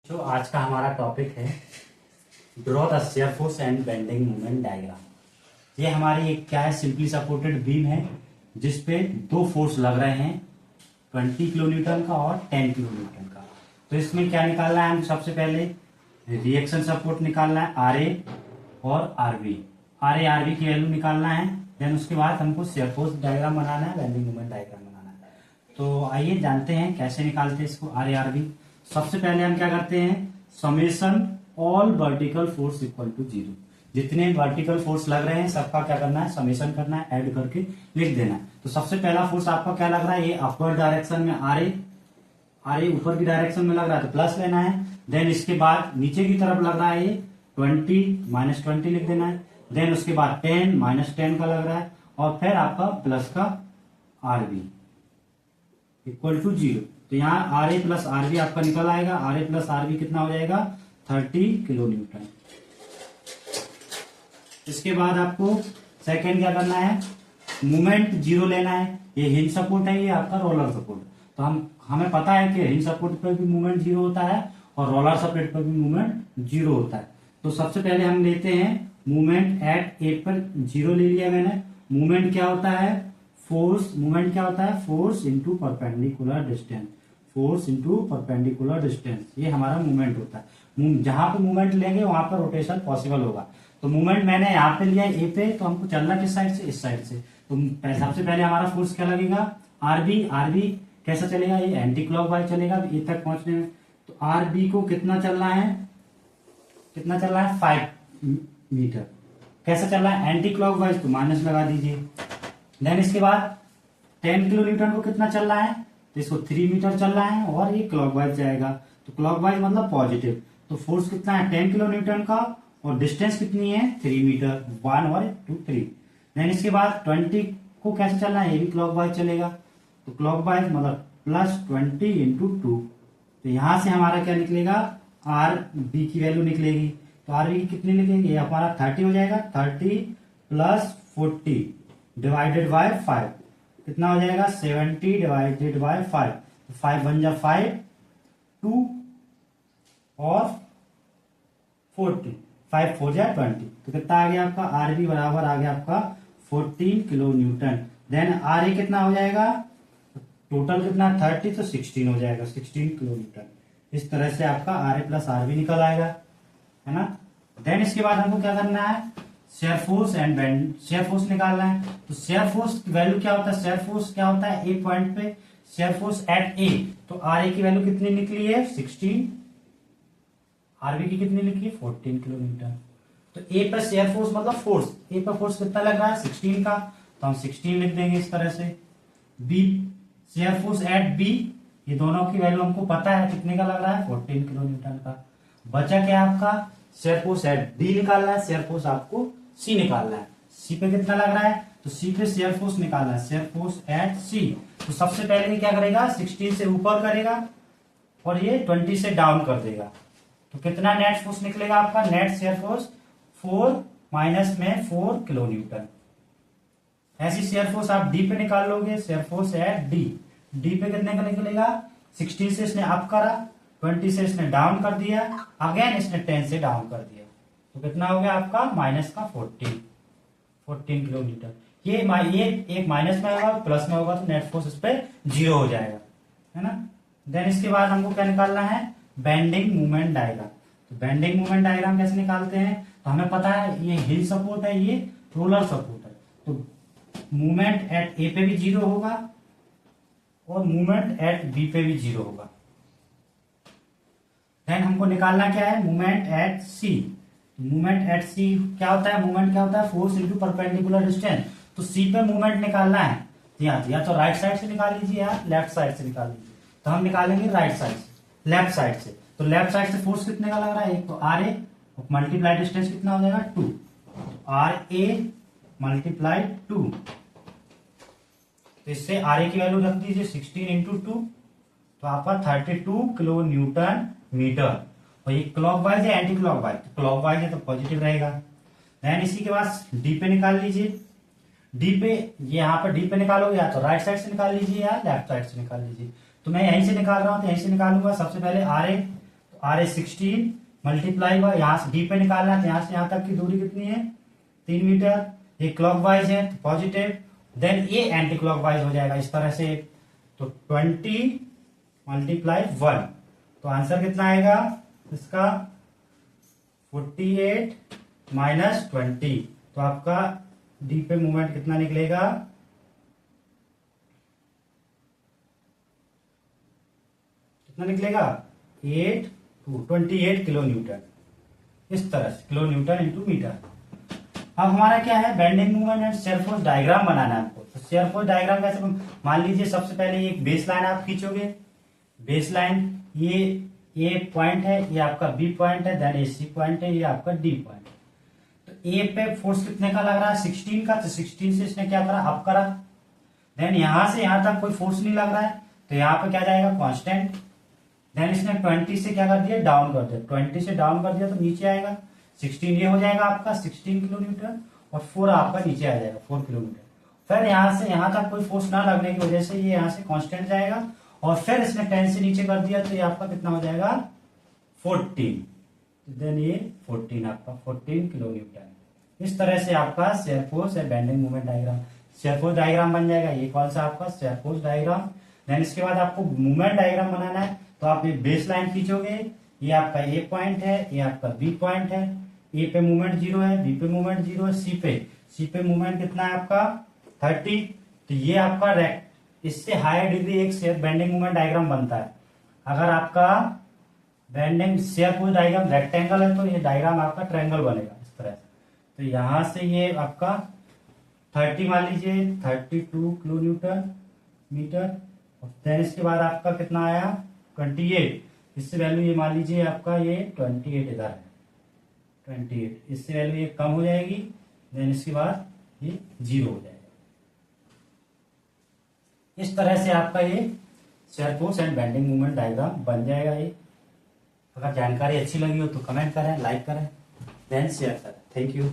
जो आज का हमारा टॉपिक है draw the shear force and bending moment diagram. ये हमारी एक क्या है, सिंपली सपोर्टेड बीम है जिसपे दो फोर्स लग रहे हैं 20 किलो न्यूटन का और 10 किलो न्यूटन का। तो इसमें क्या निकालना है, हम सबसे पहले रिएक्शन सपोर्ट निकालना है आर ए और आर बी की वैल्यू निकालना है। देन उसके बाद हमको शियर फोर्स डायग्राम बनाना है, बेंडिंग मोमेंट डायग्राम बनाना है। तो आइए जानते हैं कैसे निकालते हैं इसको आर बी। सबसे पहले हम क्या करते हैं, summation all vertical force equal to 0। जितने वर्टिकल फोर्स लग रहे हैं सबका क्या करना है, समेशन करना है, ऐड करके लिख देना है। तो सबसे पहला फोर्स आपका क्या लग रहा है, ये अपवर्ड डायरेक्शन में आर ए ऊपर की डायरेक्शन में लग रहा है तो प्लस लेना है। देन इसके बाद नीचे की तरफ लग रहा है ये 20 -20 लिख देना है। देन उसके बाद 10 -10 का लग रहा है और फिर आपका प्लस का आर बी इक्वल टू 0। तो यहाँ R A plus R B आपका निकल आएगा। R A plus R B कितना हो जाएगा, 30 किलो न्यूटन। इसके बाद आपको सेकंड क्या करना है, मोमेंट 0 लेना है। ये हिंज सपोर्ट है, ये आपका रोलर सपोर्ट। तो हमें पता है कि हिंज सपोर्ट पर भी मूवमेंट 0 होता है और रोलर सपोर्ट पर भी मूवमेंट 0 होता है। तो सबसे पहले हम लेते हैं मूवमेंट एट ए पर 0 ले लिया मैंने। मूवमेंट क्या होता है, फोर्स। मूवमेंट क्या होता है, force into perpendicular distance. Force into perpendicular distance, ये हमारा मूवमेंट होता है। जहां पे मूवमेंट लेंगे वहां पर रोटेशन पॉसिबल होगा। तो मूवमेंट मैंने यहाँ पे लिया ए पे, तो हमको चलना किस साइड से, इस साइड से। तो सबसे पहले हमारा फोर्स क्या लगेगा, आरबी कैसा चलेगा, ये एंटी क्लॉकवाइज चलेगा ए तक पहुंचने में। तो आरबी को कितना चलना है, 5 मीटर। कैसा चल रहा है, एंटी क्लॉकवाइज, तो माइनस लगा दीजिए। देन इसके बाद 10 किलो न्यूटन को कितना चल रहा है, तो इसको 3 मीटर चल रहा है और ये क्लॉकवाइज जाएगा। तो क्लॉकवाइज मतलब पॉजिटिव। तो फोर्स कितना है, 10 किलो न्यूटन का और डिस्टेंस कितनी है, 3 मीटर। 1 और 2 3। देन इसके बाद 20 को कैसे चलना है, ये भी क्लॉकवाइज चलेगा। तो क्लॉकवाइज मतलब +20 × 2। तो यहां से हमारा क्या निकलेगा, आर बी की वैल्यू निकलेगी। तो आर बी की कितनी निकलेगी, हमारा 30 हो जाएगा। 30 + 40 डिवाइडेड बाय 5 कितना हो जाएगा, 70 डिवाइडेड बाय 5। 5 बन जा 5 2 और 40, 5 4 जा 20। तो कितना आ गया आपका, आर बी बराबर आ गया आपका 14 kilo Newton. Then R A कितना हो जाएगा, टोटल कितना 30, तो 16 हो जाएगा, 16 किलो न्यूटन। इस तरह से आपका R A plus R B निकल आएगा, है ना। देन इसके बाद हमको क्या करना है, shear force and bend, shear force निकालना है। तो शेयर फोर्स की वैल्यू क्या होता है, शेयर फोर्स क्या होता है, ए पॉइंट पे शेयर फोर्स एट ए। तो आर ए की वैल्यू कितनी निकली है, 16। आरबी की कितनी लिखी है, 14 किलो न्यूटन। तो ए पर शेयर फोर्स मतलब फोर्स, ए पर फोर्स कितना लग रहा है, 16 का। तो हम 16 लिख देंगे इस तरह से। B shear force at B, ये दोनों की वैल्यू हमको पता है कितने का लग रहा है, 14 किलो न्यूटन का। बचा क्या आपका, शेयर फोर्स एट डी निकालना है, शेयर फोर्स आपको सी निकालना है। सी पे कितना लग रहा है, तो सी पे शेयर फोर्स निकालना है, शेयर फोर्स एट सी। तो सबसे पहले ये क्या करेगा, 16 से ऊपर करेगा और ये 20 से डाउन कर देगा। तो कितना नेट फोर्स निकलेगा आपका, नेट शेयर फोर्स 4 माइनस में 4 किलो न्यूटन। ऐसी शेयर फोर्स आप डी पे निकाल लोगे, share force eight D. D पे कितने का निकलेगा, 16 से इसने अप करा, 20 से इसने डाउन कर दिया, अगेन इसने 10 से डाउन कर दिया। तो कितना हो गया आपका, माइनस का 14 किलो न्यूटन। ये एक माइनस में होगा, प्लस में होगा, तो नेट फोर्स इस पे 0 हो जाएगा, है ना। देन इसके बाद हमको क्या निकालना है, बेंडिंग मूवमेंट डायग्राम। तो बेंडिंग मूवमेंट डायग्राम कैसे निकालते हैं, तो हमें पता है ये हिंज सपोर्ट है, ये रोलर सपोर्ट है। तो मूवमेंट एट ए पे भी 0 होगा और मूवमेंट एट बी पे भी 0 होगा। देन हमको निकालना क्या है, movement at C. Movement at C क्या होता है, मूवमेंट क्या होता है, फोर्स इंटू परपेंडिकुलर डिस्टेंस। तो सी पे मूवमेंट निकालना है, या तो राइट साइड से निकाल लीजिए या लेफ्ट साइड से निकाल लीजिए। तो हम निकालेंगे राइट साइड से, लेफ्ट साइड से। तो लेफ्ट साइड से फोर्स कितने का लग रहा है, एक तो आर ए मल्टीप्लाई डिस्टेंस कितना हो जाएगा, 2। R A multiply 2। तो इससे आर ए की वैल्यू रख दीजिए 16 × 2, तो आपका 32 किलो न्यूटन मीटर। और ये क्लॉकवाइज है एंटी क्लॉकवाइज, तो क्लॉकवाइज है तो पॉजिटिव रहेगा। देन इसी के बाद डी पे निकाल लीजिए। डी पे, ये यहाँ पर डी पे निकालोगे या तो राइट साइड से निकाल लीजिए या लेफ्ट साइड से निकाल लीजिए। तो मैं यहीं से निकाल रहा हूं, तो यहीं से निकालूंगा। सबसे पहले आर ए, तो आर इज 16 मल्टीप्लाई बाय, यहाँ से डी पे निकालना है, तो यहाँ से यहाँ तक की दूरी कितनी है 3 मीटर। ये क्लॉकवाइज है तो पॉजिटिव, देन ये एंटी क्लॉकवाइज हो जाएगा इस तरह से। तो 20 मल्टीप्लाई 1, तो आंसर कितना आएगा इसका 48 माइनस 20। तो आपका डी पे मूवमेंट कितना निकलेगा, कितना निकलेगा 28 किलो न्यूटन, इस तरह से किलो न्यूटन इंटू मीटर। अब हमारा क्या है bending movement and shear force diagram बनाना है आपको। तो शेयर फोर्स डायग्राम कैसे, मान लीजिए सबसे पहले एक बेस लाइन आप खींचोगे, बेस लाइन ये पॉइंट है, ये आपका बी पॉइंट है, देन ये सी पॉइंट है, ये आपका डी पॉइंट। तो ए पे फोर्स कितने का लग रहा है 16 का, तो 16 से इसने क्या करा अप करा, देन यहां से यहां तक कोई फोर्स नहीं लग रहा है तो यहाँ पे क्या जाएगा कांस्टेंट, देन इसने 20 से क्या कर दिया डाउन कर दिया, 20 से डाउन कर दिया तो नीचे आएगा 16, ये हो जाएगा आपका 16 किलो न्यूटन और 4 आपका नीचे आ जाएगा 4 किलो न्यूटन। फिर यहाँ से यहाँ तक कोई फोर्स ना लगने की वजह से ये यहाँ से कांस्टेंट जाएगा और फिर इसने 10 से नीचे कर दिया तो ये आपका कितना हो जाएगा 14, देन ये 14 आपका 14 किलो न्यूटन। इस तरह से आपका shear force and bending movement diagram, share force diagram बन जाएगा। ये कौन सा आपका शेयर फोर्स डायग्राम। देन इसके बाद आपको मूवमेंट डायग्राम बनाना है, तो आप ये बेस लाइन खींचोगे, ये आपका ए पॉइंट है, ये आपका बी पॉइंट है, ए पे मूवमेंट 0 है, बी पे मूवमेंट 0 है, सी पे मूवमेंट कितना है आपका 30। तो ये आपका इससे हायर डिग्री एक शेयर बेंडिंग मूवमेंट डायग्राम बनता है। अगर आपका bending share force diagram rectangle है तो ये डायग्राम आपका ट्रायंगल बनेगा इस तरह से। तो यहां से ये आपका 30 मान लीजिए 32 किलो न्यूटन मीटर, और देन इसके बाद आपका कितना आया 28, इससे वैल्यू ये मान लीजिए आपका ये 28 इधर है 28, इससे वैल्यू ये कम हो जाएगी, देन इसके बाद ये 0 हो जाएगा। इस तरह से आपका ये shear force and bending movement diagram बन जाएगा। ये अगर जानकारी अच्छी लगी हो तो कमेंट करें, लाइक करें, देन शेयर करें। Thank you.